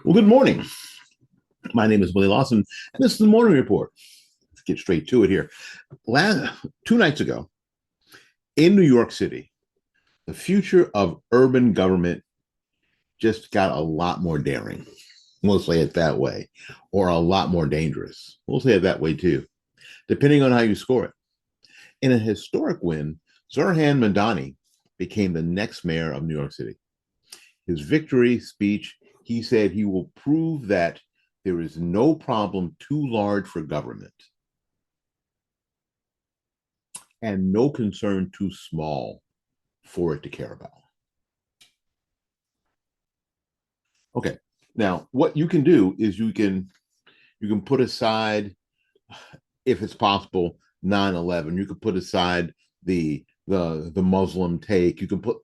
Well, good morning. My name is Willie Lawson, and this is the Morning Report. Let's get straight to it here. 2 nights ago, in New York City, the future of urban government just got a lot more daring. We'll say it that way, or a lot more dangerous. We'll say it that way too, depending on how you score it. In a historic win, Zohran Mamdani became the next mayor of New York City. His victory speech, he said he will prove that there is no problem too large for government and no concern too small for it to care about. Okay, now what you can do is you can put aside, if it's possible, 9/11. You could put aside the Muslim take. You can put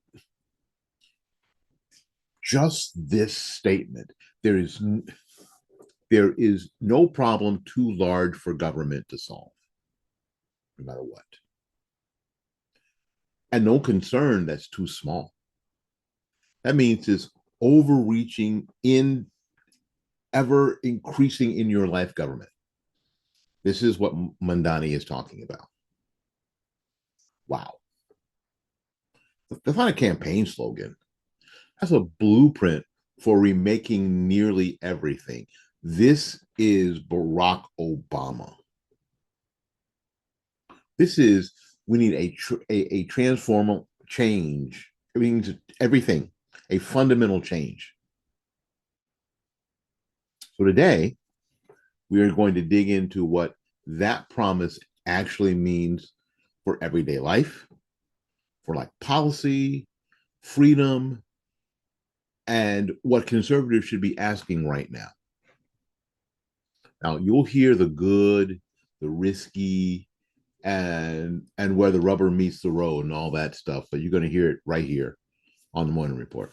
just this statement: there is no problem too large for government to solve, no matter what, and no concern that's too small. That means it's overreaching in ever increasing in your life government. This is what Mamdani is talking about. Wow. That's not a campaign slogan. That's a blueprint for remaking nearly everything. This is Barack Obama. We need a transformational change. Everything, a fundamental change. So today, we are going to dig into what that promise actually means for everyday life, for like policy, freedom, and what conservatives should be asking right now. Now, you'll hear the good, the risky, and where the rubber meets the road and all that stuff, but you're going to hear it right here on the Morning Report.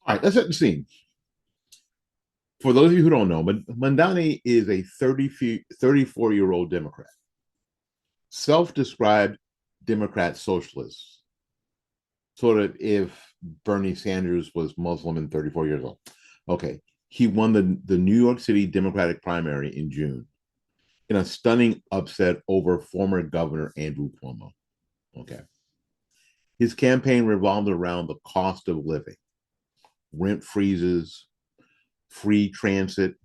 All right, let's set the scene. For those of you who don't know, Mamdani is a 34-year-old Democrat, self-described Democrat socialist, sort of if Bernie Sanders was Muslim and 34 years old. Okay, he won the New York City Democratic primary in June in a stunning upset over former Governor Andrew Cuomo. Okay. His campaign revolved around the cost of living, rent freezes, free transit,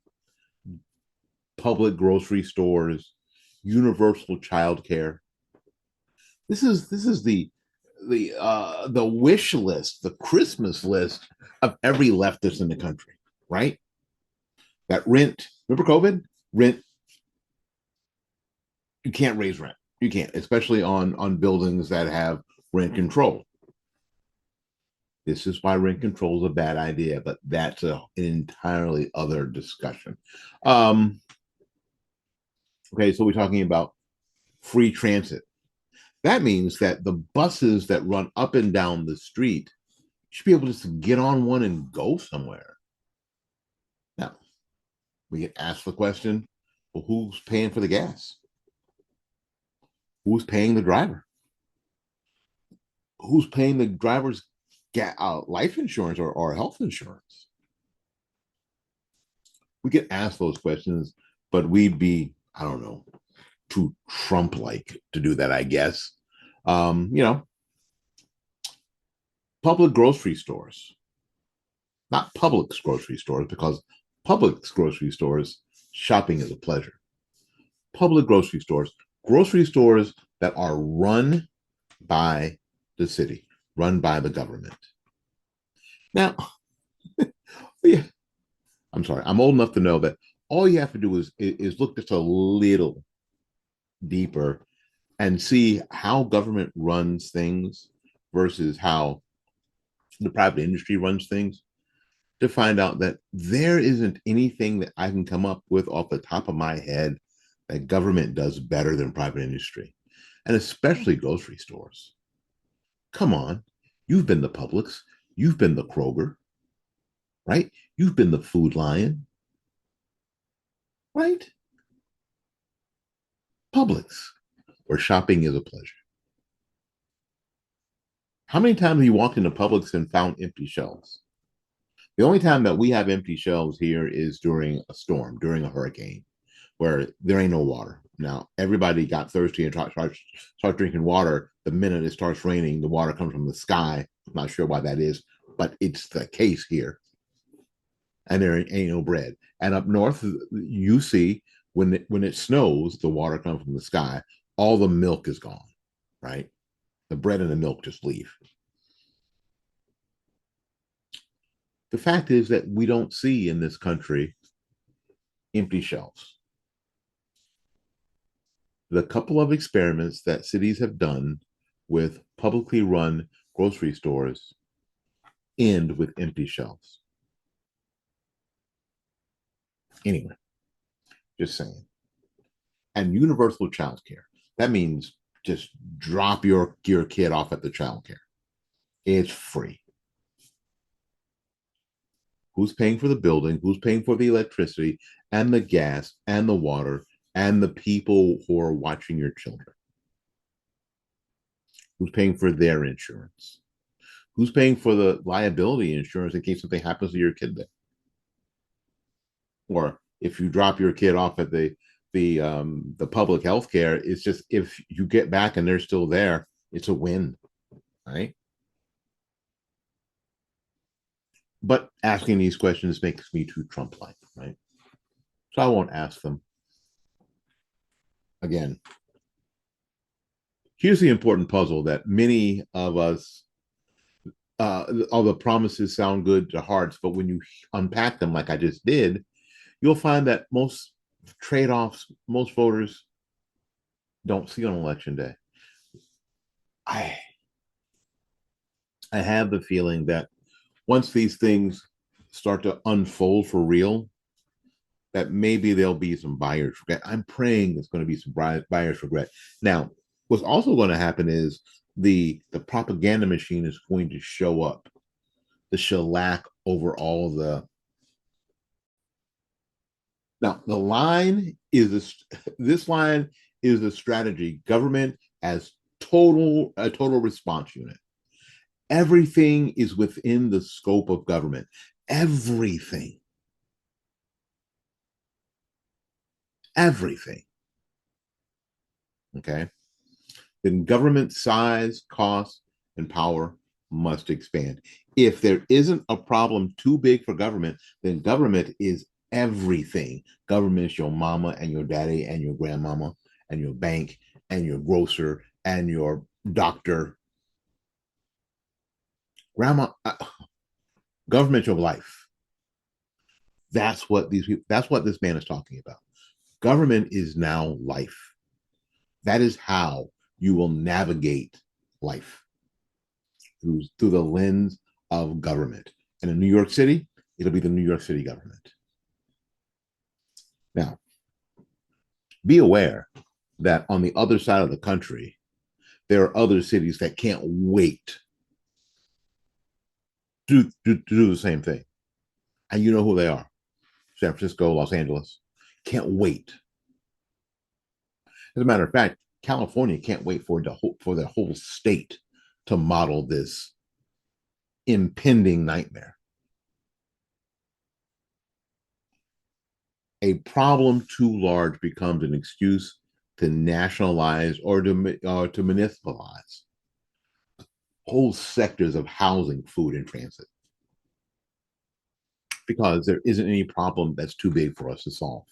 public grocery stores, universal child care. This is the wish list, the Christmas list of every leftist in the country, right? That rent, remember COVID? Rent, you can't raise rent. You can't, especially on buildings that have rent control. This is why rent control is a bad idea, but that's an entirely other discussion. Okay, so we're talking about free transit. That means that the buses that run up and down the street should be able just to get on one and go somewhere. Now, we get asked the question, well, who's paying for the gas? Who's paying the driver? Who's paying the driver's life insurance or health insurance? We get asked those questions, but we'd be, I don't know, too Trump-like to do that, I guess. Public grocery stores, not Publix grocery stores, because Publix grocery stores, shopping is a pleasure. Public grocery stores that are run by the city, run by the government. Now, yeah, I'm sorry, I'm old enough to know that all you have to do is look just a little deeper and see how government runs things versus how the private industry runs things to find out that there isn't anything that I can come up with off the top of my head that government does better than private industry, and especially grocery stores. Come on. You've been the Publix. You've been the Kroger, right? You've been the Food Lion, right? Publix, where shopping is a pleasure. How many times have you walked into Publix and found empty shelves? The only time that we have empty shelves here is during a storm, during a hurricane, where there ain't no water. Now, everybody got thirsty and start drinking water. The minute it starts raining, the water comes from the sky. I'm not sure why that is, but it's the case here. And there ain't no bread. And up north, you see when it snows, the water comes from the sky. All the milk is gone, right? The bread and the milk just leave. The fact is that we don't see in this country empty shelves. The couple of experiments that cities have done with publicly run grocery stores end with empty shelves. Anyway, just saying. And universal child care. That means just drop your kid off at the child care. It's free. Who's paying for the building? Who's paying for the electricity and the gas and the water and the people who are watching your children? Who's paying for their insurance? Who's paying for the liability insurance in case something happens to your kid there? Or if you drop your kid off at the public health care, it's just if you get back and they're still there, it's a win, right? But asking these questions makes me too Trump-like, right? So I won't ask them. Again, here's the important puzzle that many of us, all the promises sound good to hearts, but when you unpack them like I just did, you'll find that most trade-offs, most voters don't see on election day. I have the feeling that once these things start to unfold for real, that maybe there'll be some buyer's regret. I'm praying there's going to be some buyer's regret. Now, what's also going to happen is the propaganda machine is going to show up, the shellac over all the. Now, the line is this line is the strategy. Government as a total response unit. Everything is within the scope of government. Everything. Everything. Okay. Then government size, cost, and power must expand. If there isn't a problem too big for government, then government is everything. Government is your mama and your daddy and your grandmama and your bank and your grocer and your doctor. Grandma, government your life. That's what that's what this man is talking about. Government is now life. That is how you will navigate life through the lens of government. And in New York City, it'll be the New York City government. Now, be aware that on the other side of the country, there are other cities that can't wait to do the same thing. And you know who they are. San Francisco, Los Angeles. Can't wait. As a matter of fact, California can't wait for the whole state to model this impending nightmare. A problem too large becomes an excuse to nationalize or to municipalize whole sectors of housing, food, and transit. Because there isn't any problem that's too big for us to solve.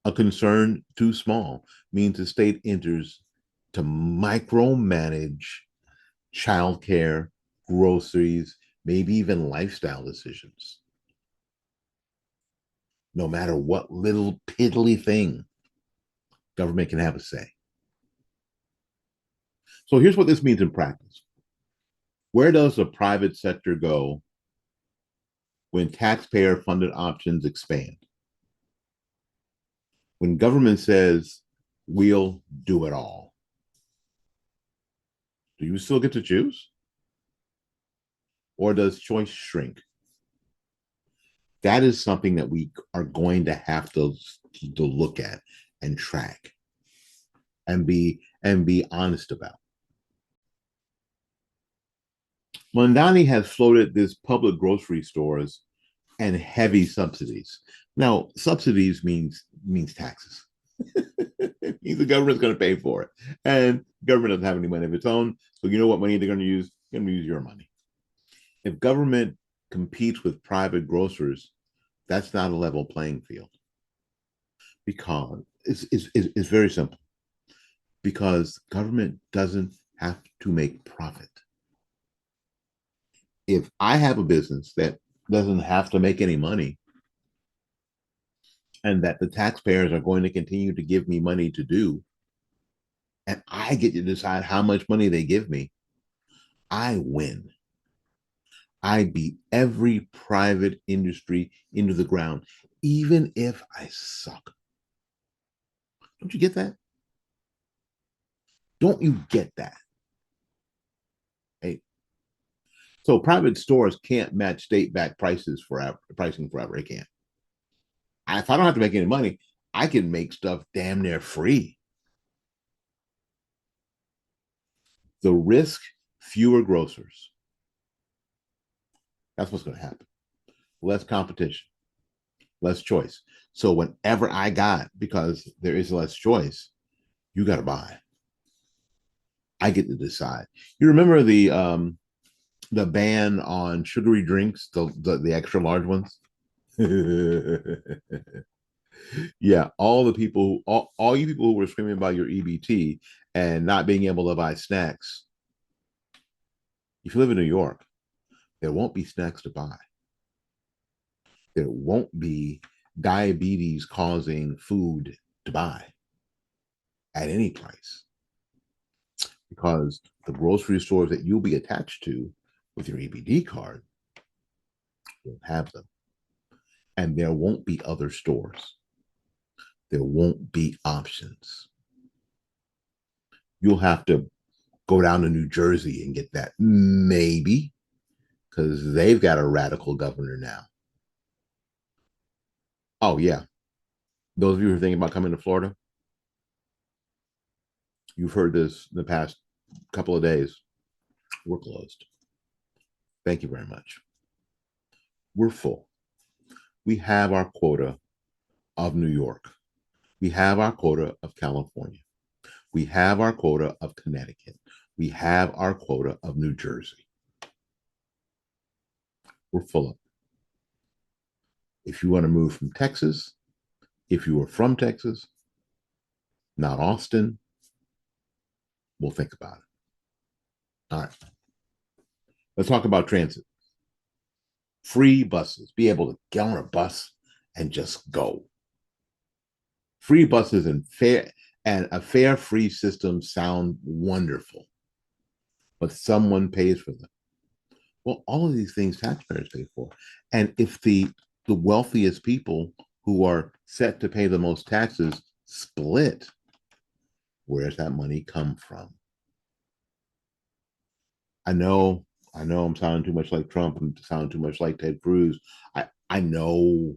A concern too small means the state enters to micromanage childcare, groceries, maybe even lifestyle decisions. No matter what little piddly thing, government can have a say. So here's what this means in practice. Where does the private sector go when taxpayer-funded options expand? When government says, we'll do it all. Do you still get to choose? Or does choice shrink? That is something that we are going to have to look at and track and be honest about. Mamdani has floated this public grocery stores and heavy subsidies. Now, subsidies means taxes. It means the government's going to pay for it, and the government doesn't have any money of its own. So you know what money they're going to use? They're going to use your money. If government competes with private grocers, that's not a level playing field because it's very simple. Because government doesn't have to make profit. If I have a business that doesn't have to make any money and that the taxpayers are going to continue to give me money to do, and I get to decide how much money they give me, I win. I beat every private industry into the ground, even if I suck. Don't you get that? Don't you get that? Hey, so private stores can't match state-backed prices forever, pricing forever. They can't. If I don't have to make any money, I can make stuff damn near free. The risk, fewer grocers. That's what's going to happen. Less competition, less choice. So whenever I got, because there is less choice, you got to buy. I get to decide. You remember the ban on sugary drinks, the extra large ones? Yeah, all you people who were screaming about your EBT and not being able to buy snacks. If you live in New York, there won't be snacks to buy. There won't be diabetes causing food to buy at any price because the grocery stores that you'll be attached to with your EBT card will have them. And there won't be other stores. There won't be options. You'll have to go down to New Jersey and get that, maybe, because they've got a radical governor now. Oh, yeah. Those of you who are thinking about coming to Florida, you've heard this in the past couple of days. We're closed. Thank you very much. We're full. We have our quota of New York. We have our quota of California. We have our quota of Connecticut. We have our quota of New Jersey. We're full of it. If you want to move from Texas, if you are from Texas, not Austin, we'll think about it. All right. Let's talk about transit. Free buses. Be able to get on a bus and just go. Free buses and a fare free system sound wonderful, but someone pays for them. Well, all of these things taxpayers pay for. And if the wealthiest people who are set to pay the most taxes split, where's that money come from? I know I'm sounding too much like Trump and sounding too much like Ted Cruz. I know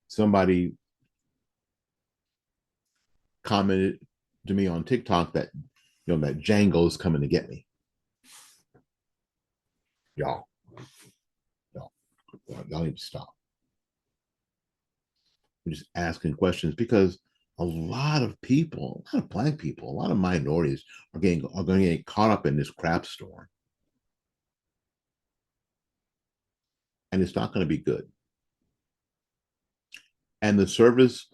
somebody commented to me on TikTok that that Django's coming to get me. Y'all need to stop. We're just asking questions because a lot of people, a lot of Black people, a lot of minorities are going to get caught up in this crap storm. And it's not going to be good. And the service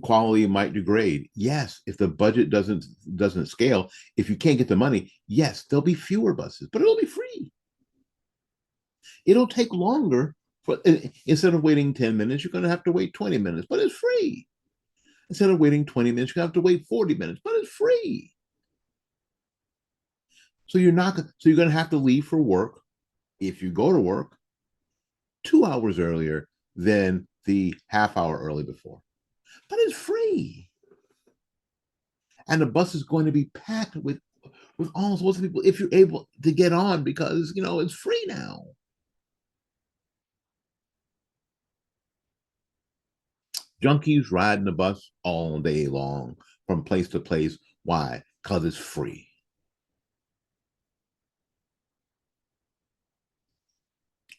quality might degrade. Yes, if the budget doesn't scale, if you can't get the money, yes, there'll be fewer buses, but it'll be free. It'll take longer. Instead of waiting 10 minutes, you're going to have to wait 20 minutes, but it's free. Instead of waiting 20 minutes, you have to wait 40 minutes, but it's free. So you're going to have to leave for work, if you go to work, 2 hours earlier than the half hour early before. But it's free. And the bus is going to be packed with with all sorts of people if you're able to get on because it's free now. Junkies riding the bus all day long from place to place. Why? Because it's free.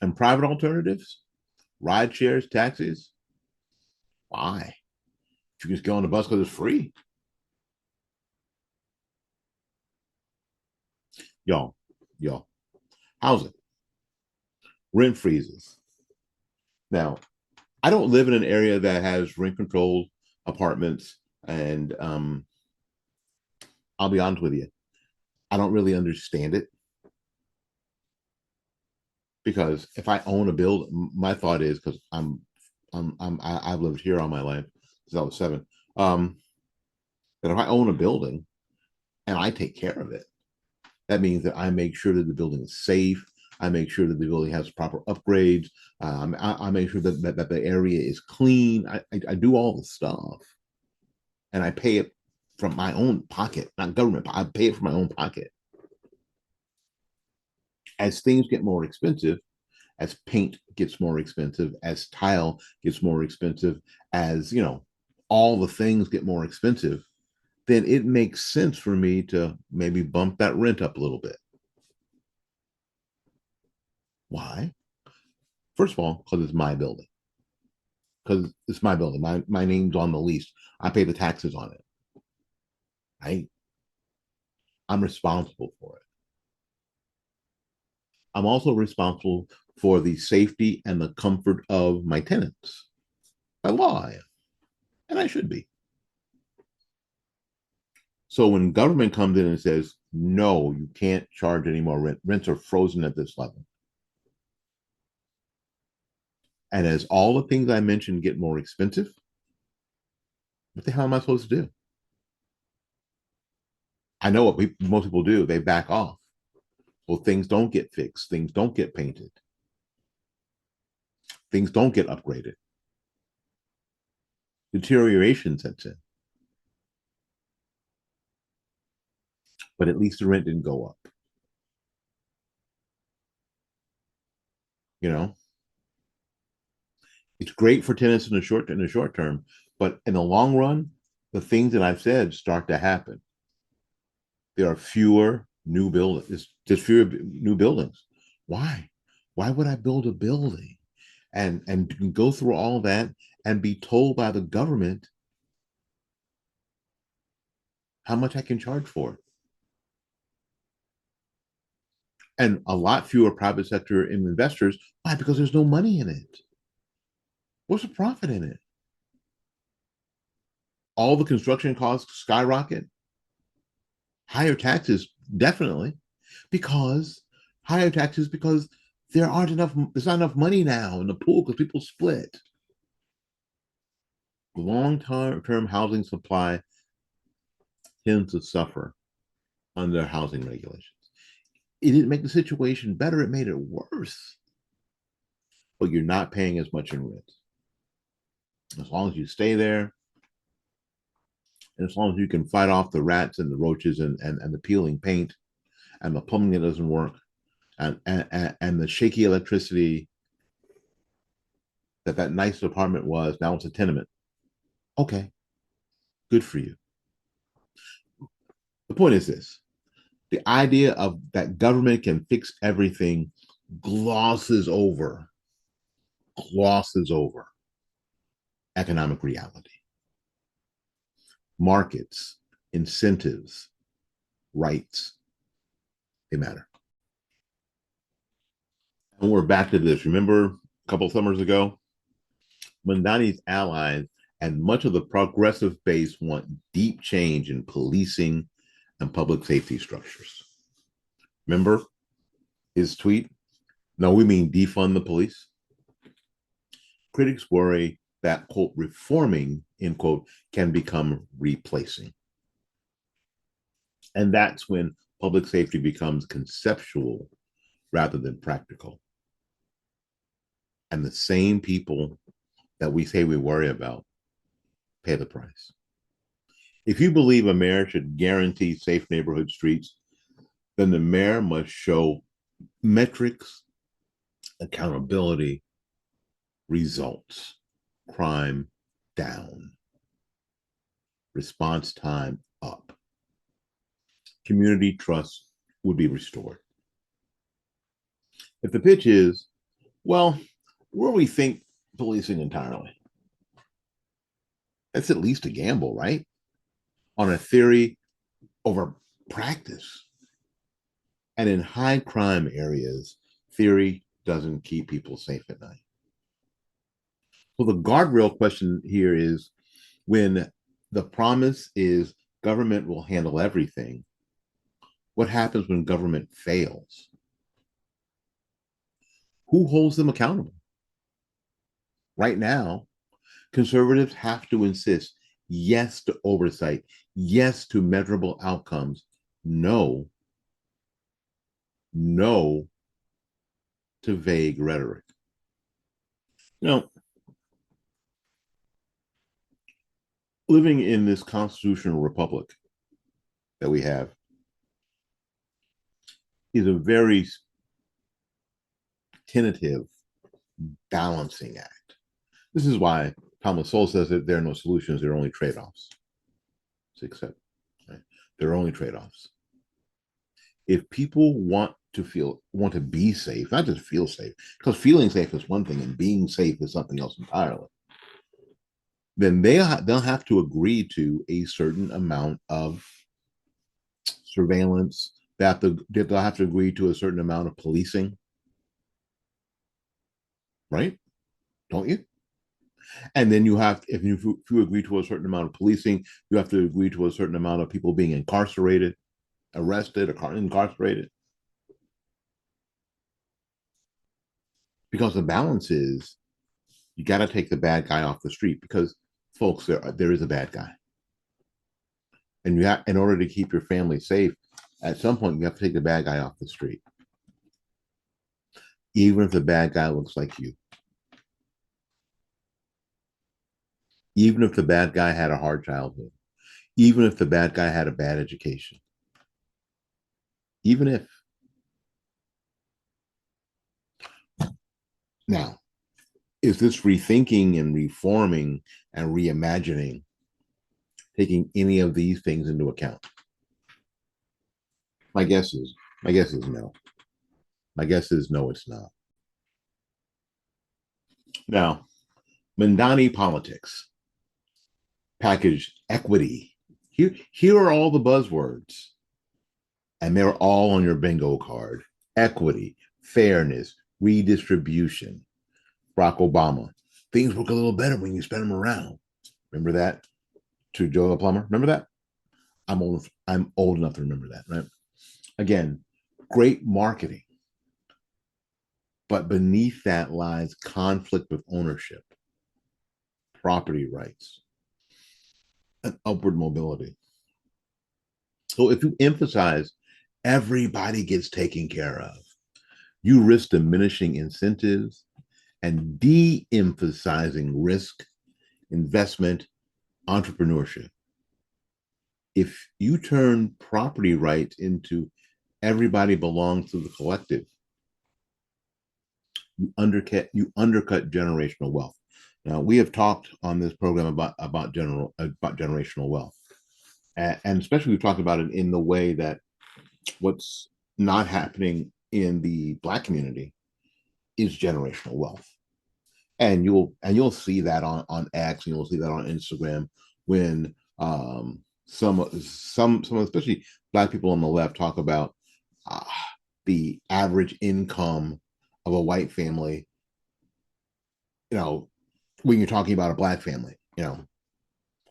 And private alternatives, ride shares, taxis. Why? You just go on the bus because it's free. Y'all, y'all, housing, rent freezes. Now, I don't live in an area that has rent controlled apartments, and I'll be honest with you, I don't really understand it because if I own a building, my thought is because I've lived here all my life since I was 7. That if I own a building and I take care of it, that means that I make sure that the building is safe. I make sure that the building has proper upgrades. I make sure that the area is clean. I do all the stuff, and I pay it from my own pocket, not government. I pay it from my own pocket. As things get more expensive, as paint gets more expensive, as tile gets more expensive, as all the things get more expensive, then it makes sense for me to maybe bump that rent up a little bit. Why? First of all, because it's my building. Because it's my building. My name's on the lease. I pay the taxes on it. Right? I'm responsible for it. I'm also responsible for the safety and the comfort of my tenants. By law, I am. And I should be. So when government comes in and says, no, you can't charge any more rent, rents are frozen at this level. And as all the things I mentioned get more expensive, what the hell am I supposed to do? I know what most people do. They back off. Well, things don't get fixed. Things don't get painted. Things don't get upgraded. Deterioration sets in. But at least the rent didn't go up. You know, it's great for tenants in the short term, but in the long run, the things that I've said start to happen. There are fewer new buildings. There's fewer new buildings. Why? Why would I build a building and go through all that and be told by the government how much I can charge for it? And a lot fewer private sector investors. Why? Because there's no money in it. What's the profit in it? All the construction costs skyrocket. Higher taxes, definitely, because higher taxes because there's not enough money now in the pool because people split. Long-term housing supply tends to suffer under housing regulations. It didn't make the situation better, it made it worse. But you're not paying as much in rent. As long as you stay there, and as long as you can fight off the rats and the roaches and the peeling paint and the plumbing that doesn't work and the shaky electricity that nice apartment was, now it's a tenement. Okay, good for you. The point is this: the idea of that government can fix everything glosses over economic reality. Markets, incentives, rights, they matter. And we're back to this. Remember a couple of summers ago? Mamdani's allies and much of the progressive base want deep change in policing and public safety structures. Remember his tweet? No, we mean defund the police. Critics worry that, quote, reforming, end quote, can become replacing. And that's when public safety becomes conceptual rather than practical. And the same people that we say we worry about pay the price. If you believe a mayor should guarantee safe neighborhood streets, then the mayor must show metrics, accountability, results, crime down, response time up. Community trust would be restored. If the pitch is, well, we'll rethink policing entirely, that's at least a gamble, right? On a theory over practice. And in high crime areas, theory doesn't keep people safe at night. So the guardrail question here is, when the promise is government will handle everything, what happens when government fails? Who holds them accountable? Right now, conservatives have to insist yes to oversight, yes to measurable outcomes, no to vague rhetoric. You know, living in this constitutional republic that we have is a very tentative balancing act. This is why Thomas Sowell says that there are no solutions, there are only trade-offs. Except, right? There are only trade-offs. If people want to be safe, not just feel safe, because feeling safe is one thing and being safe is something else entirely, then they'll have to agree to a certain amount of surveillance. They'll have to agree to a certain amount of policing, right? Don't you? And then you have, if you agree to a certain amount of policing, you have to agree to a certain amount of people being incarcerated, arrested, or incarcerated. Because the balance is, you got to take the bad guy off the street, because, folks, there is a bad guy, and you have, in order to keep your family safe, at some point you have to take the bad guy off the street, even if the bad guy looks like you, even if the bad guy had a hard childhood, even if the bad guy had a bad education, even if. Now, is this rethinking and reforming and reimagining taking any of these things into account? My guess is no. My guess is no, it's not. Now, Mamdani politics, package equity. Here are all the buzzwords, and they're all on your bingo card. Equity, fairness, redistribution. Barack Obama, things work a little better when you spread them around. Remember that? To Joe the plumber. Remember that? I'm old enough to remember that, right? Again, great marketing. But beneath that lies conflict with ownership, property rights, and upward mobility. So if you emphasize everybody gets taken care of, you risk diminishing incentives and de-emphasizing risk, investment, entrepreneurship. If you turn property rights into everybody belongs to the collective, you undercut generational wealth. Now, we have talked on this program about generational wealth, and especially we've talked about it in the way that what's not happening in the Black community is generational wealth, and you'll see that on X, and you'll see that on Instagram when some especially Black people on the left talk about the average income of a white family, when you're talking about a Black family,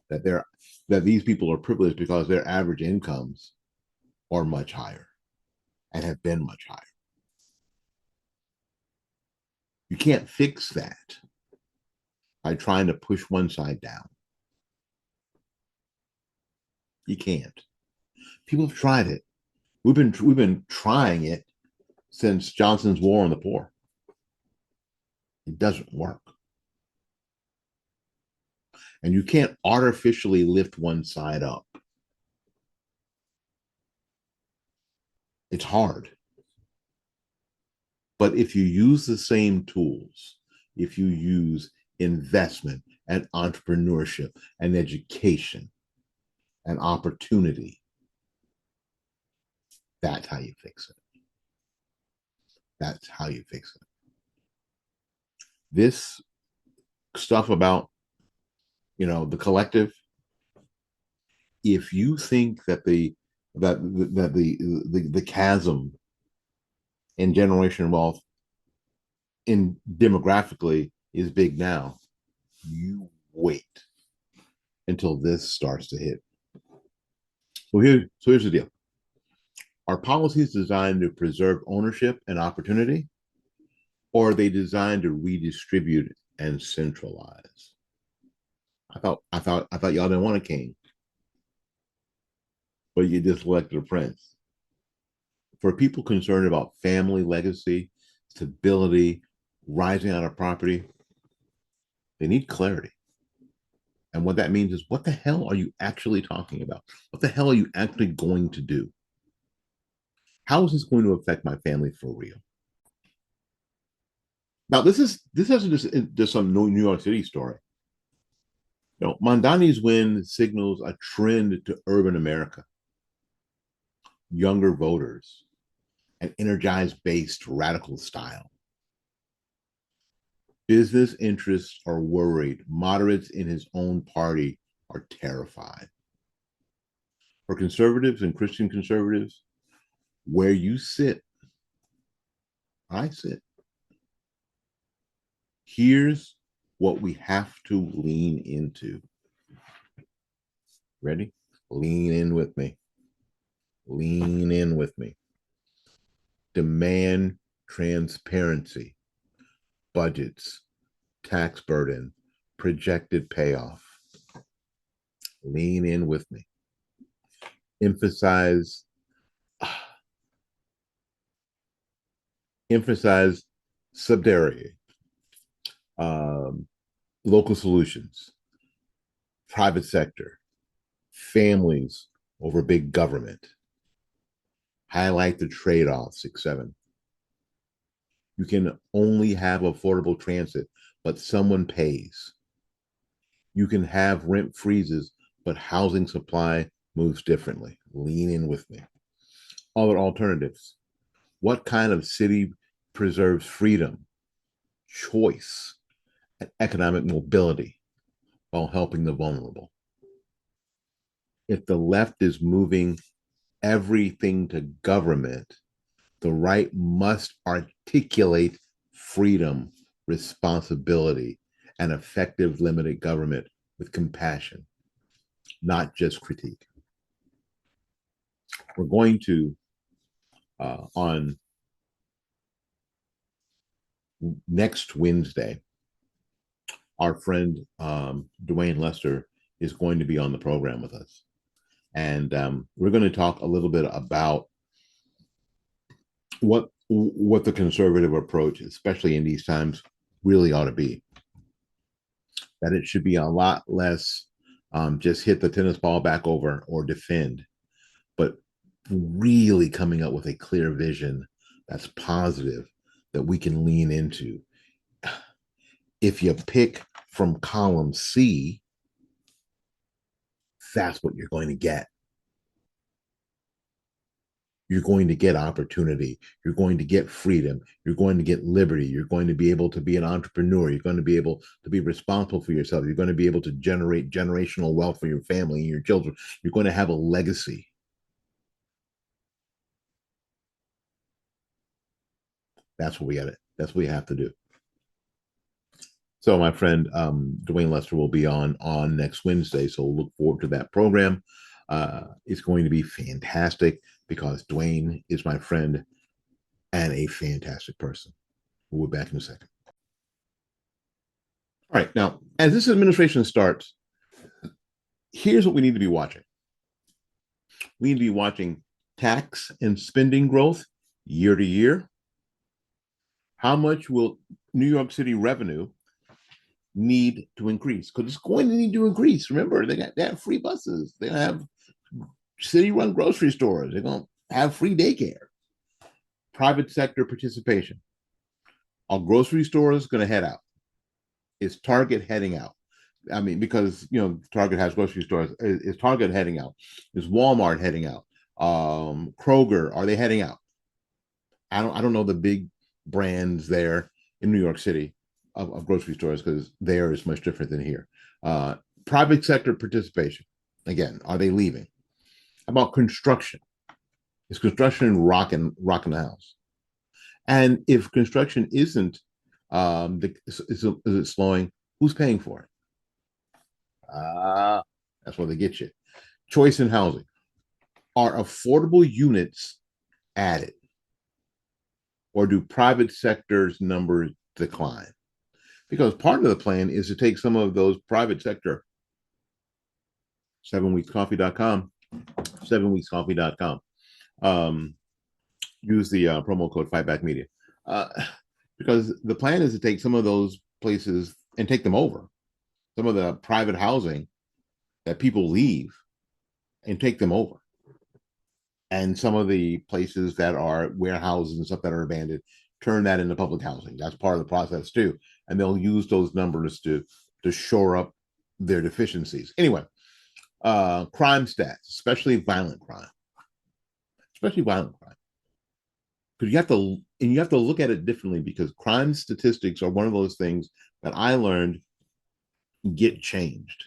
that these people are privileged because their average incomes are much higher and have been much higher. You can't fix that by trying to push one side down. You can't. People have tried it. We've been trying it since Johnson's War on the Poor. It doesn't work. And you can't artificially lift one side up. It's hard. But if you use the same tools, if you use investment and entrepreneurship and education and opportunity, that's how you fix it. That's how you fix it. This stuff about, the collective, if you think that the chasm in generation wealth in demographically is big now, you wait until this starts to hit. So here's the deal. Are policies designed to preserve ownership and opportunity, or are they designed to redistribute and centralize? I thought y'all didn't want a king, but you just elected a prince. For people concerned about family legacy, stability, rising out of property, they need clarity. And what that means is, what the hell are you actually talking about? What the hell are you actually going to do? How is this going to affect my family for real? Now, this isn't just some New York City story. Mamdani's win signals a trend to urban America, younger voters, an energized-based radical style. Business interests are worried. Moderates in his own party are terrified. For conservatives and Christian conservatives, where you sit, I sit. Here's what we have to lean into. Ready? Lean in with me. Lean in with me. Demand transparency, budgets, tax burden, projected payoff. Lean in with me. Emphasize subsidiary, local solutions, private sector, families over big government. Highlight the trade-offs, 6-7. You can only have affordable transit, but someone pays. You can have rent freezes, but housing supply moves differently. Lean in with me. Other alternatives. What kind of city preserves freedom, choice, and economic mobility while helping the vulnerable? If the left is moving everything to government, the right must articulate freedom, responsibility, and effective limited government with compassion, not just critique. We're going to, on next Wednesday, our friend Dwayne Lester is going to be on the program with us. And we're going to talk a little bit about what the conservative approach, especially in these times, really ought to be. That it should be a lot less just hit the tennis ball back over or defend, but really coming up with a clear vision that's positive that we can lean into. If you pick from column C, that's what you're going to get. You're going to get opportunity. You're going to get freedom. You're going to get liberty. You're going to be able to be an entrepreneur. You're going to be able to be responsible for yourself. You're going to be able to generate generational wealth for your family and your children. You're going to have a legacy. That's what we got. That's what we have to do. So my friend Dwayne Lester will be on next Wednesday. So look forward to that program. It's going to be fantastic because Dwayne is my friend and a fantastic person. We'll be back in a second. All right. Now, as this administration starts, here's what we need to be watching. We need to be watching tax and spending growth year to year. How much will New York City revenue need to increase? Because it's going to need to increase. Remember, they have free buses. They have city-run grocery stores. They're going to have free daycare. private sector participation. Are grocery stores going to head out? Is Target heading out? I mean, because Target has grocery stores. Is Target heading out? Is Walmart heading out? Kroger, are they heading out? I don't know the big brands there in New York City of grocery stores, because there is much different than here. Private sector participation, again, are they leaving? How about construction? Is construction rocking the house? And if construction isn't, is it slowing? Who's paying for it? That's where they get you. Choice in housing. Are affordable units added, or do private sector's numbers decline? Because part of the plan is to take some of those private sector, 7weekscoffee.com, 7weekscoffee.com. Use the promo code FightBackMedia. Because the plan is to take some of those places and take them over. Some of the private housing that people leave, and take them over. And some of the places that are warehouses and stuff that are abandoned, turn that into public housing. That's part of the process too. And they'll use those numbers to shore up their deficiencies. Anyway, crime stats, especially violent crime. Especially violent crime. Because you have to look at it differently, because crime statistics are one of those things that I learned get changed.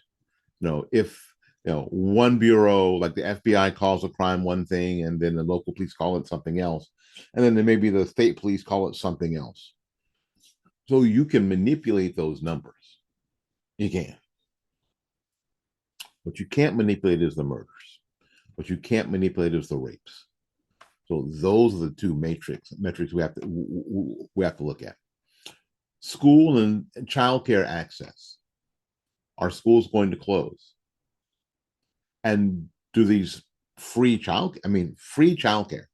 If one bureau like the FBI calls a crime one thing, and then the local police call it something else, and then maybe the state police call it something else. So you can manipulate those numbers. You can. What you can't manipulate is the murders. What you can't manipulate is the rapes. So those are the two metrics we have to look at. School and childcare access. Are schools going to close? And do these free childcare.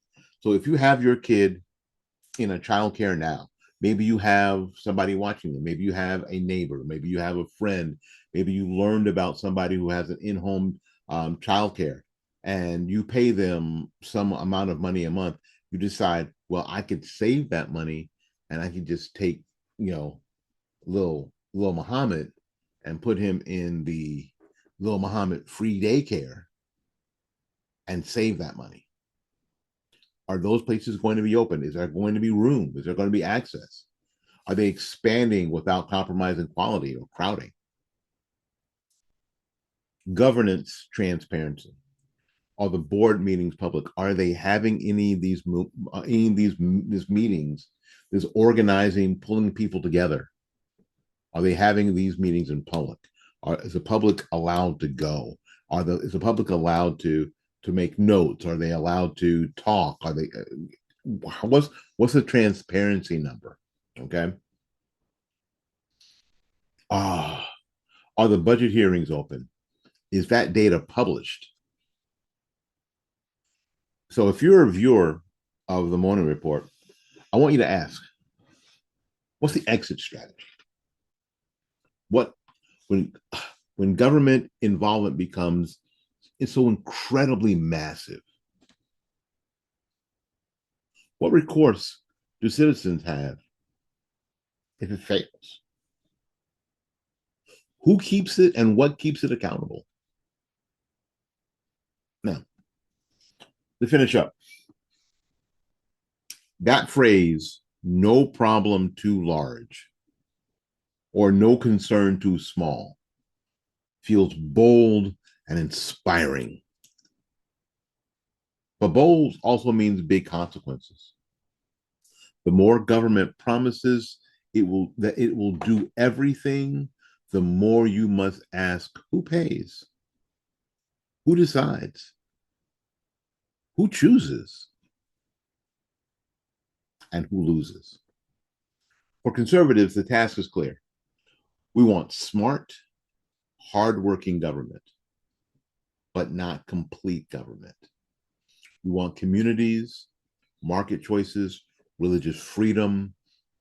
So if you have your kid in a childcare now, maybe you have somebody watching them, maybe you have a neighbor, maybe you have a friend, maybe you learned about somebody who has an in-home childcare, and you pay them some amount of money a month. You decide, well, I could save that money, and I could just take, little Muhammad and put him in the Little Muhammad free daycare and save that money. Are those places going to be open? Is there going to be room? Is there going to be access? Are they expanding without compromising quality or crowding? Governance transparency. Are the board meetings public? Are they having any of these meetings, this organizing, pulling people together? Are they having these meetings in public? Is the public allowed to go? Is the public allowed to make notes? Are they allowed to talk? Are they? What's the transparency number? Okay. Are the budget hearings open? Is that data published? So if you're a viewer of the morning report, I want you to ask, what's the exit strategy? When government involvement becomes so incredibly massive, what recourse do citizens have if it fails? Who keeps it, and what keeps it accountable? Now, to finish up, that phrase, no problem too large, or no concern too small, feels bold and inspiring. But bold also means big consequences. The more government promises it will do everything, the more you must ask, who pays? Who decides? Who chooses? And who loses? For conservatives, the task is clear. We want smart, hardworking government, but not complete government. We want communities, market choices, religious freedom,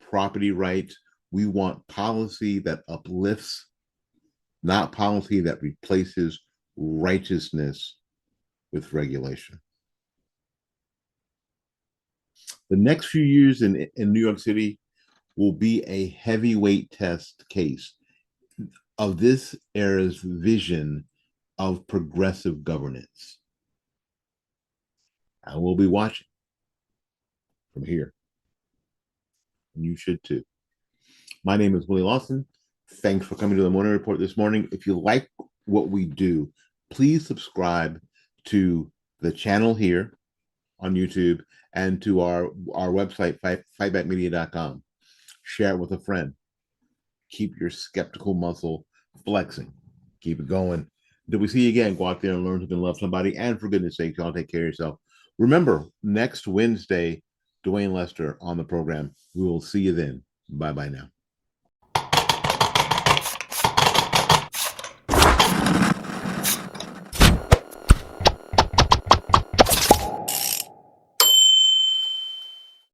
property rights. We want policy that uplifts, not policy that replaces righteousness with regulation. The next few years in New York City will be a heavyweight test case of this era's vision of progressive governance. I will be watching from here, and you should too. My name is Willie Lawson. Thanks for coming to the Morning Report this morning. If you like what we do, please subscribe to the channel here on YouTube and to our website, fightbackmedia.com. Share it with a friend. Keep your skeptical muscle flexing. Keep it going. Until we see you again, go out there and learn to love somebody. And for goodness sake, y'all take care of yourself. Remember, next Wednesday, Dwayne Lester on the program. We will see you then. Bye-bye now.